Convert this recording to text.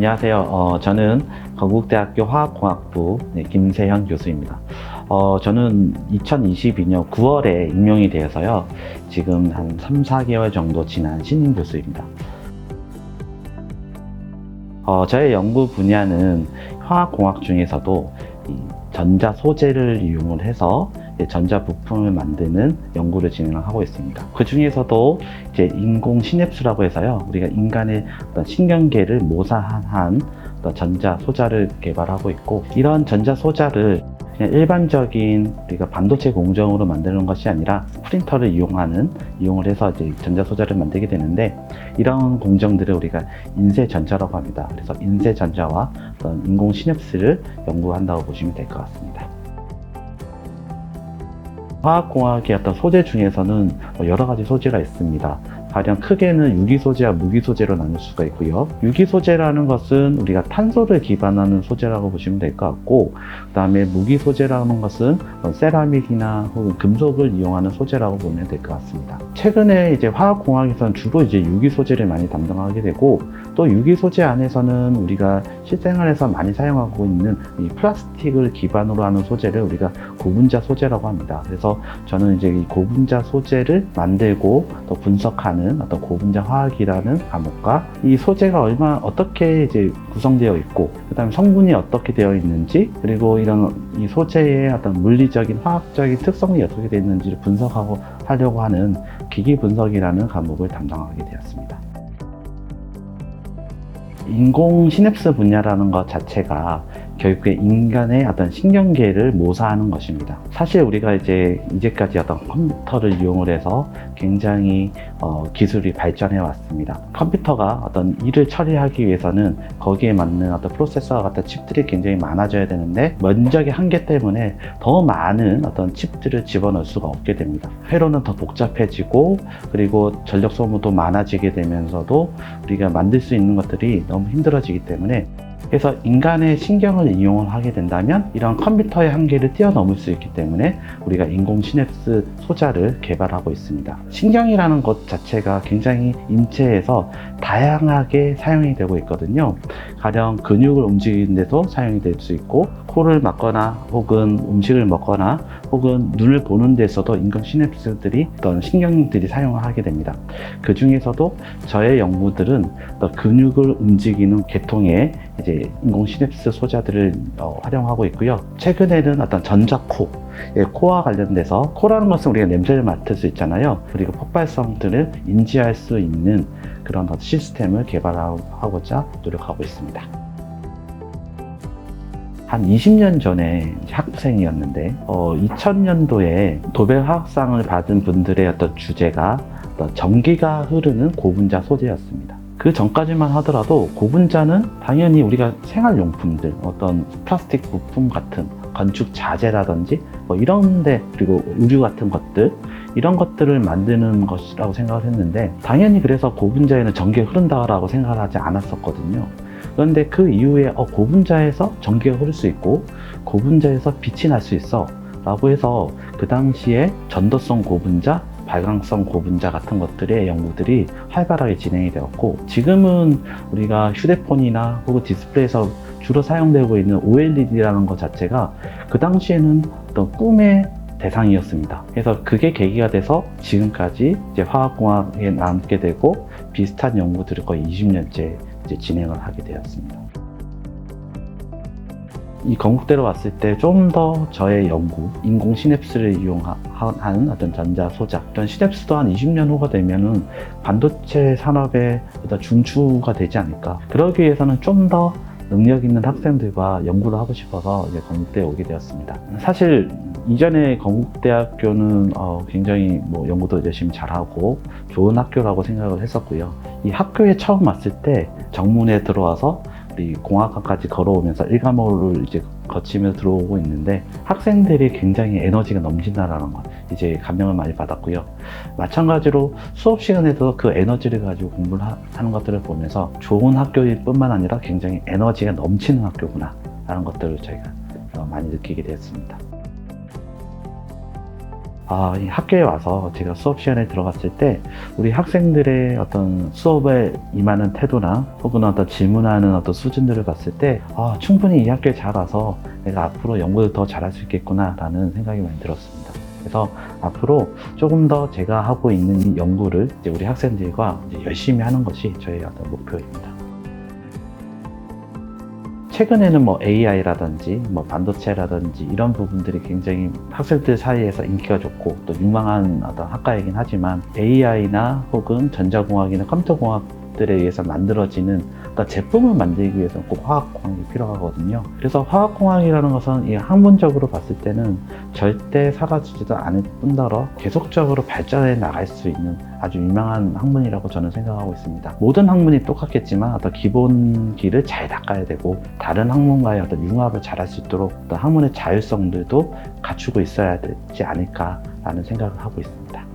안녕하세요. 저는 건국대학교 화학공학부 김세현 교수입니다. 저는 2022년 9월에 임용이 되어서요. 지금 한 3, 4개월 정도 지난 신임 교수입니다. 저의 연구 분야는 화학공학 중에서도 이 전자 소재를 이용을 해서 전자 부품을 만드는 연구를 진행하고 있습니다. 그 중에서도 이제 인공 시냅스라고 해서요, 우리가 인간의 어떤 신경계를 모사한 어떤 전자 소자를 개발하고 있고, 이런 전자 소자를 그냥 일반적인 우리가 반도체 공정으로 만드는 것이 아니라 프린터를 이용을 해서 이제 전자 소자를 만들게 되는데, 이런 공정들을 우리가 인쇄 전자라고 합니다. 그래서 인쇄 전자와 어떤 인공 시냅스를 연구한다고 보시면 될 것 같습니다. 화학공학의 어떤 소재 중에서는 여러 가지 소재가 있습니다. 가장 크게는 유기소재와 무기소재로 나눌 수가 있고요. 유기소재라는 것은 우리가 탄소를 기반하는 소재라고 보시면 될 것 같고, 그 다음에 무기소재라는 것은 세라믹이나 혹은 금속을 이용하는 소재라고 보면 될 것 같습니다. 최근에 이제 화학공학에서는 주로 이제 유기소재를 많이 담당하게 되고, 또 유기소재 안에서는 우리가 실생활에서 많이 사용하고 있는 이 플라스틱을 기반으로 하는 소재를 우리가 고분자 소재라고 합니다. 그래서 저는 이제 이 고분자 소재를 만들고 또 분석하는 어떤 고분자 화학이라는 과목과 이 소재가 어떻게 이제 구성되어 있고, 그다음에 성분이 어떻게 되어 있는지, 그리고 이런 이 소재의 어떤 물리적인 화학적인 특성이 어떻게 되어 있는지를 하려고 하는 기기 분석이라는 과목을 담당하게 되었습니다. 인공 시냅스 분야라는 것 자체가 결국에 인간의 어떤 신경계를 모사하는 것입니다. 사실 우리가 이제까지 어떤 컴퓨터를 이용을 해서 굉장히 기술이 발전해 왔습니다. 컴퓨터가 어떤 일을 처리하기 위해서는 거기에 맞는 어떤 프로세서와 같은 칩들이 굉장히 많아져야 되는데, 면적의 한계 때문에 더 많은 어떤 칩들을 집어넣을 수가 없게 됩니다. 회로는 더 복잡해지고, 그리고 전력 소모도 많아지게 되면서도 우리가 만들 수 있는 것들이 너무 힘들어지기 때문에, 그래서 인간의 신경을 이용을 하게 된다면 이런 컴퓨터의 한계를 뛰어넘을 수 있기 때문에 우리가 인공 시냅스 소자를 개발하고 있습니다. 신경이라는 것 자체가 굉장히 인체에서 다양하게 사용이 되고 있거든요. 가령 근육을 움직이는 데도 사용이 될 수 있고, 코를 막거나 혹은 음식을 먹거나 혹은 눈을 보는 데서도 인공 시냅스들이 어떤 신경들이 사용을 하게 됩니다. 그 중에서도 저의 연구들은 근육을 움직이는 계통의 이제 인공 시냅스 소자들을 활용하고 있고요. 최근에는 어떤 전자코, 코와 관련돼서, 코라는 것은 우리가 냄새를 맡을 수 있잖아요. 그리고 폭발성들을 인지할 수 있는 그런 시스템을 개발하고자 노력하고 있습니다. 한 20년 전에 학생이었는데 2000년도에 노벨 화학상을 받은 분들의 어떤 주제가 전기가 흐르는 고분자 소재였습니다. 그 전까지만 하더라도 고분자는 당연히 우리가 생활용품들, 어떤 플라스틱 부품 같은 건축 자재라든지 이런데, 그리고 의류 같은 것들, 이런 것들을 만드는 것이라고 생각을 했는데, 당연히 그래서 고분자에는 전기가 흐른다라고 생각을 하지 않았었거든요. 그런데 그 이후에 고분자에서 전기가 흐를 수 있고 고분자에서 빛이 날 수 있어 라고 해서, 그 당시에 전도성 고분자, 발광성 고분자 같은 것들의 연구들이 활발하게 진행이 되었고, 지금은 우리가 휴대폰이나 혹은 디스플레이에서 주로 사용되고 있는 OLED라는 것 자체가 그 당시에는 어떤 꿈의 대상이었습니다. 그래서 그게 계기가 돼서 지금까지 이제 화학공학에 남게 되고, 비슷한 연구들을 거의 20년째 진행을 하게 되었습니다. 이 건국대로 왔을 때 좀 더 저의 연구, 인공 시냅스를 이용하는 어떤 전자 소자, 이런 시냅스 또한 20년 후가 되면은 반도체 산업의 중추가 되지 않을까. 그러기 위해서는 좀 더 능력 있는 학생들과 연구를 하고 싶어서 이제 건국대에 오게 되었습니다. 사실 이전에 건국대학교는 굉장히 연구도 열심히 잘하고 좋은 학교라고 생각을 했었고요. 이 학교에 처음 왔을 때 정문에 들어와서 우리 공학과까지 걸어오면서 1과목을 이제 거치면서 들어오고 있는데, 학생들이 굉장히 에너지가 넘친다라는 것, 이제 감명을 많이 받았고요. 마찬가지로 수업 시간에도 그 에너지를 가지고 공부를 하는 것들을 보면서 좋은 학교일 뿐만 아니라 굉장히 에너지가 넘치는 학교구나 라는 것들을 저희가 많이 느끼게 되었습니다. 이 학교에 와서 제가 수업 시간에 들어갔을 때 우리 학생들의 어떤 수업에 임하는 태도나 혹은 어떤 질문하는 어떤 수준들을 봤을 때 충분히 이 학교에 잘 와서 내가 앞으로 연구를 더 잘할 수 있겠구나 라는 생각이 많이 들었습니다. 그래서 앞으로 조금 더 제가 하고 있는 이 연구를 이제 우리 학생들과 이제 열심히 하는 것이 저의 어떤 목표입니다. 최근에는 뭐 AI라든지 뭐 반도체라든지 이런 부분들이 굉장히 학생들 사이에서 인기가 좋고 또 유망한 어떤 학과이긴 하지만 AI나 혹은 전자공학이나 컴퓨터공학들에 의해서 만들어지는 어떤 제품을 만들기 위해서는 꼭 화학공학이 필요하거든요. 그래서 화학공학이라는 것은 이 학문적으로 봤을 때는 절대 사라지지도 않을 뿐더러 계속적으로 발전해 나갈 수 있는 아주 유명한 학문이라고 저는 생각하고 있습니다. 모든 학문이 똑같겠지만 어떤 기본기를 잘 닦아야 되고 다른 학문과의 어떤 융합을 잘 할 수 있도록 어떤 학문의 자율성들도 갖추고 있어야 되지 않을까라는 생각을 하고 있습니다.